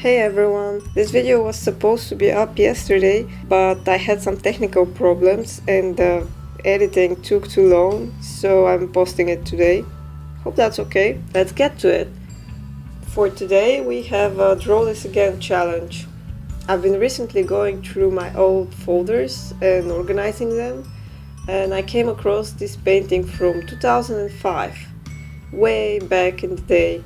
Hey everyone, this video was supposed to be up yesterday, but I had some technical problems and the editing took too long, so I'm posting it today. Hope that's okay. Let's get to it. For today we have a Draw This Again challenge. I've been recently going through my old folders and organizing them, and I came across this painting from 2005, way back in the day.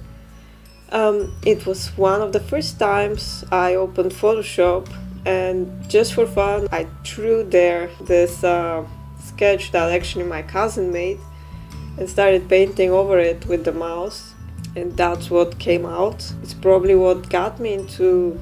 It was one of the first times I opened Photoshop, and just for fun I threw there this sketch that actually my cousin made and started painting over it with the mouse, and that's what came out. It's probably what got me into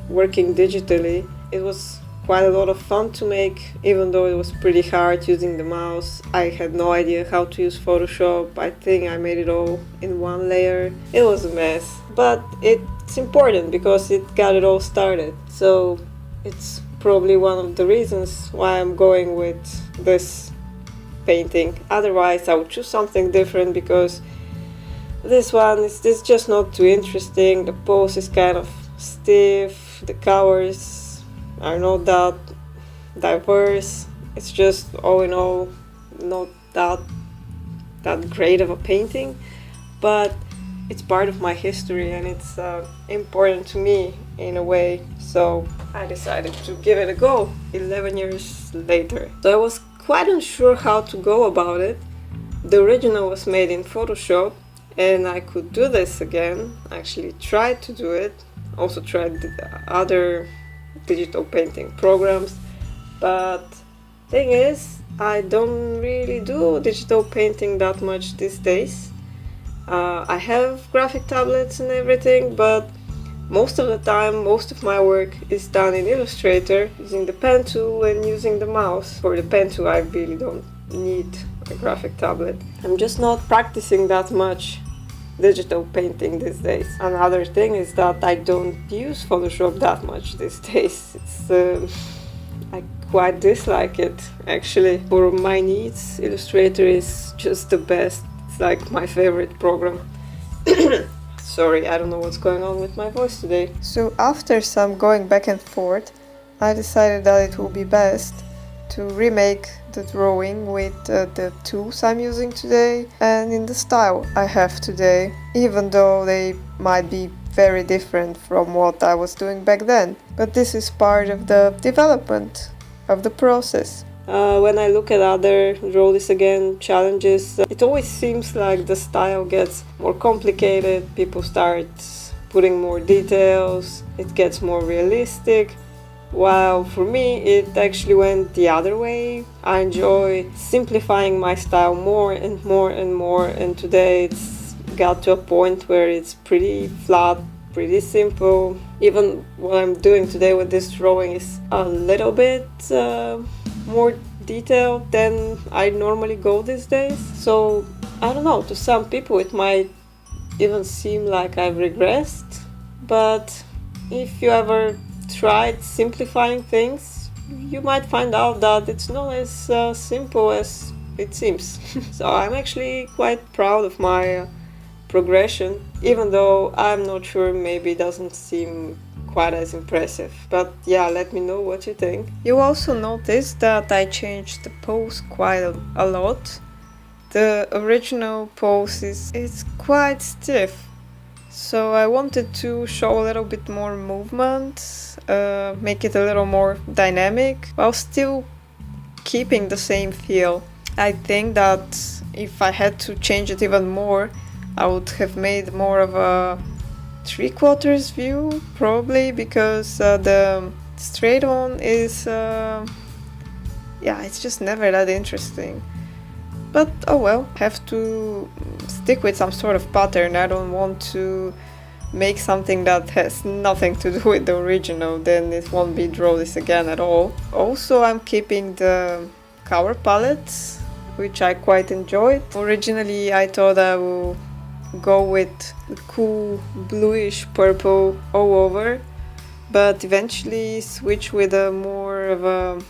working digitally. It was quite a lot of fun to make, even though it was pretty hard using the mouse. I had no idea how to use Photoshop. I think I made it all in one layer. It was a mess, but it's important because it got it all started. So it's probably one of the reasons why I'm going with this painting. Otherwise I would choose something different, because this one is just not too interesting. The pose is kind of stiff, the colors are not that diverse. It's just all in all not that great of a painting, but it's part of my history and it's important to me in a way, so I decided to give it a go 11 years later. So I was quite unsure how to go about it. The original was made in Photoshop and I could do this again. I actually tried to do it, also tried the other digital painting programs, but thing is I don't really do digital painting that much these days. I have graphic tablets and everything, but most of the time most of my work is done in Illustrator using the pen tool and using the mouse. For the pen tool I really don't need a graphic tablet. I'm just not practicing that much digital painting these days. Another thing is that I don't use Photoshop that much these days. I quite dislike it actually. For my needs, Illustrator is just the best. It's like my favorite program. Sorry, I don't know what's going on with my voice today. So after some going back and forth, I decided that it would be best to remake the drawing with the tools I'm using today and in the style I have today, even though they might be very different from what I was doing back then. But this is part of the development of the process. When I look at other Draw This Again challenges, it always seems like the style gets more complicated, people start putting more details, it gets more realistic. While for me it actually went the other way. I enjoy simplifying my style more and more and more, and today it's got to a point where it's pretty flat, pretty simple. Even what I'm doing today with this drawing is a little bit more detailed than I normally go these days. So I don't know, to some people it might even seem like I've regressed, but if you ever tried simplifying things, you might find out that it's not as simple as it seems. So I'm actually quite proud of my progression, even though I'm not sure, maybe it doesn't seem quite as impressive. But yeah, let me know what you think. You also notice that I changed the pose quite a lot. The original pose is quite stiff, so I wanted to show a little bit more movement, make it a little more dynamic, while still keeping the same feel. I think that if I had to change it even more, I would have made more of a 3/4 view, probably, because the straight on is, it's just never that interesting. But oh well, have to stick with some sort of pattern. I don't want to make something that has nothing to do with the original, then it won't be Draw This Again at all. Also, I'm keeping the color palettes, which I quite enjoyed. Originally I thought I will go with the cool bluish purple all over, but eventually switch with a more of a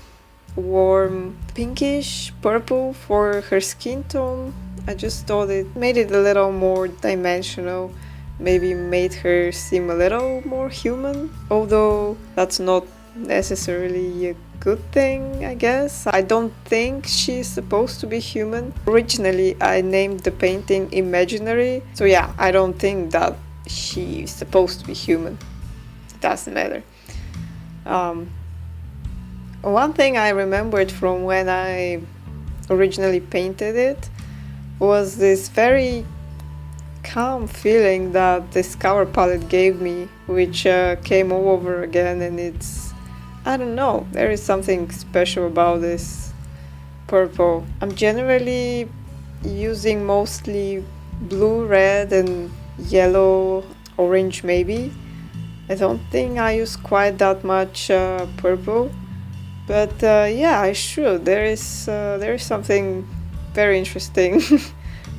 warm pinkish purple for her skin tone. I just thought it made it a little more dimensional maybe made her seem a little more human, although that's not necessarily a good thing, I guess. I don't think she's supposed to be human. Originally, I named the painting Imaginary, so yeah, I don't think that she's supposed to be human. It doesn't matter. One thing I remembered from when I originally painted it was this very calm feeling that this color palette gave me, which came all over again, and I don't know, there is something special about this purple. I'm generally using mostly blue, red and yellow, orange maybe. I don't think I use quite that much purple, but yeah, I should. There is something very interesting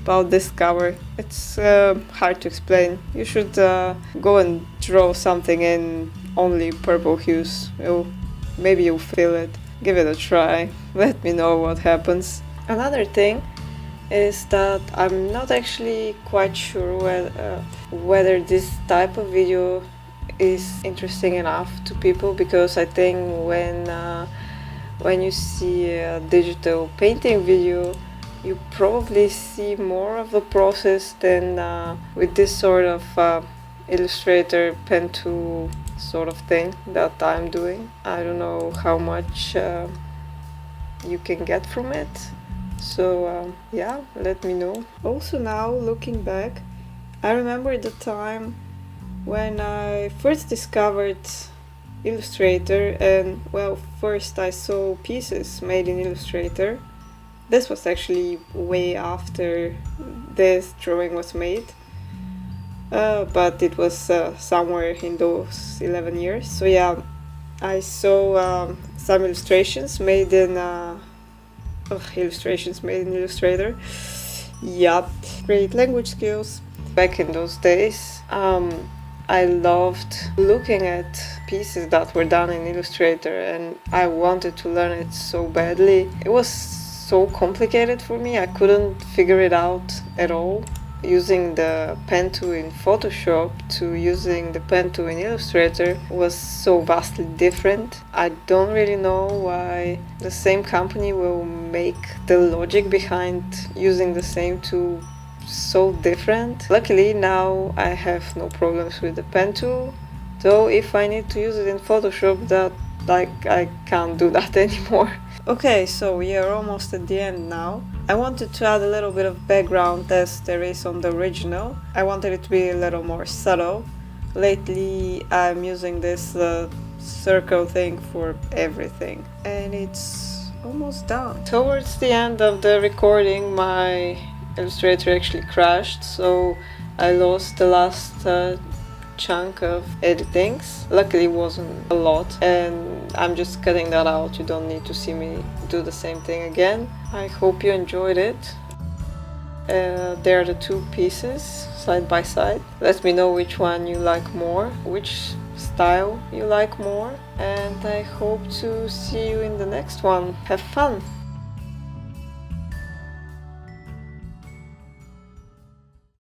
about this cover. It's hard to explain. You should go and draw something in only purple hues. Maybe you'll feel it. Give it a try. Let me know what happens. Another thing is that I'm not actually quite sure whether this type of video is interesting enough to people, because I think when you see a digital painting video, you probably see more of the process than with this sort of Illustrator pen tool sort of thing that I'm doing. I don't know how much you can get from it, so yeah, let me know. Also, now looking back, I remember the time when I first discovered Illustrator, and well, first I saw pieces made in Illustrator. This was actually way after this drawing was made, but it was somewhere in those 11 years. So yeah, I saw some illustrations made in Illustrator. Yup, great language skills. Back in those days, I loved looking at pieces that were done in Illustrator, and I wanted to learn it so badly. It was so complicated for me, I couldn't figure it out at all. Using the pen tool in Photoshop to using the pen tool in Illustrator was so vastly different. I don't really know why the same company will make the logic behind using the same tool so different. Luckily now I have no problems with the pen tool, though if I need to use it in Photoshop, that I can't do that anymore. Okay, so we are almost at the end now. I wanted to add a little bit of background as there is on the original. I wanted it to be a little more subtle. Lately I'm using this circle thing for everything, and it's almost done. Towards the end of the recording, my Illustrator actually crashed, so I lost the last chunk of editings. Luckily it wasn't a lot, and I'm just cutting that out. You don't need to see me do the same thing again. I hope you enjoyed it. There are the two pieces side by side. Let me know which one you like more, which style you like more, and I hope to see you in the next one. Have fun!